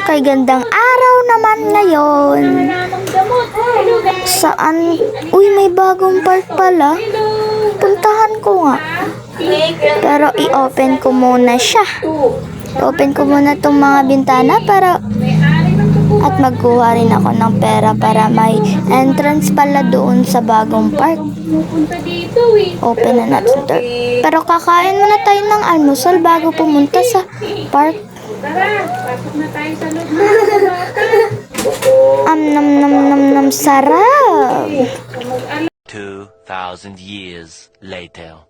Kay gandang araw naman ngayon. Saan? Uy, may bagong park pala. Puntahan ko nga. Pero i-open ko muna siya. I-open ko muna itong mga bintana para at magkuha rin ako ng pera para may entrance pala doon sa bagong park. Open na natin ito. Pero kakain muna tayo ng almusal bago pumunta sa park. Tara, pasok na tayo sa loob. Nam nam nam nam sarap. 2,000 years later.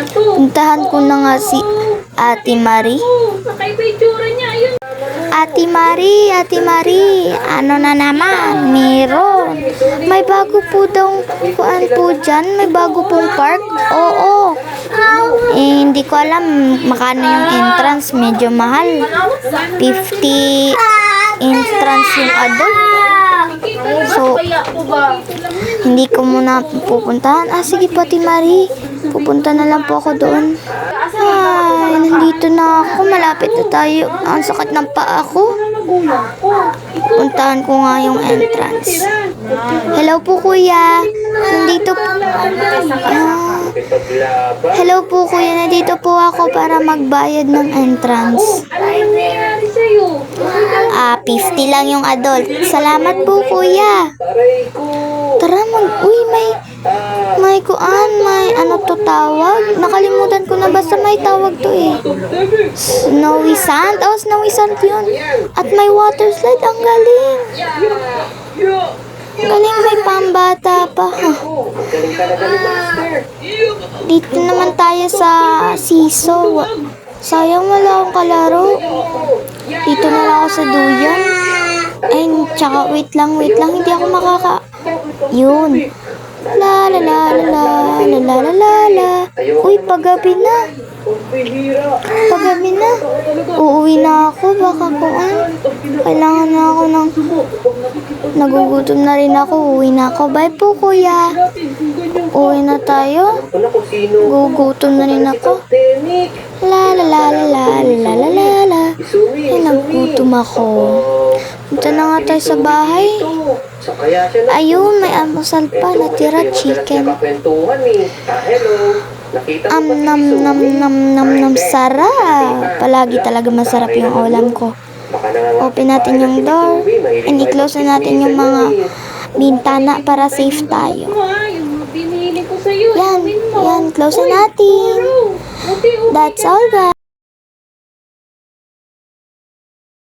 Puntahan ko na nga si Ate Marie. Kakaiba yung tsura niya. Ayun. Ate Marie, ano na naman? Meron. May bago po daw kuan po dyan. May bago pong park. Oo. Hindi ko alam makano yung entrance. Medyo mahal. 50 entrance yung adult. So, hindi ko muna pupuntahan. Sige po, Ate Marie. Pupunta na lang po ako doon. Ay, nandito na ako. Malapit na tayo. Ang sakit ng paa ko. Puntahan ko nga yung entrance. Hello po, kuya. Nandito po. Hello po, kuya. Nandito po ako para magbayad ng entrance. 50 lang yung adult. Salamat po, kuya. Tara, uy, may kuan, may ano to tawag? Nakalimutan ko na, basta may tawag to eh. Snowy sand? Oh, snowy sand yun. At may water slide. Ang galing. Galing, may pambata pa. Dito naman tayo sa siso. Sayang wala akong kalaro. Dito na lang ako sa duyan. Ay, tsaka wait lang. Hindi ako Yun. La la la la la la la la la. Uy, paggabi na. Uuwi na ako. Baka kuan. Kailangan na ako ng... Nagugutom na rin ako. Uuwi na ako. Bye po, kuya. Uwi na tayo. Gugutom na rin ako. La la la la la la la la la. Ay, nagugutom ako. Punta na nga tayo sa bahay. Ayun, may almusal pa. Natira chicken. Nam sarap. Palagi talaga masarap yung ulam ko. Open natin yung door. And i-close na natin yung mga bintana para safe tayo. Yan, close na natin. That's all, guys.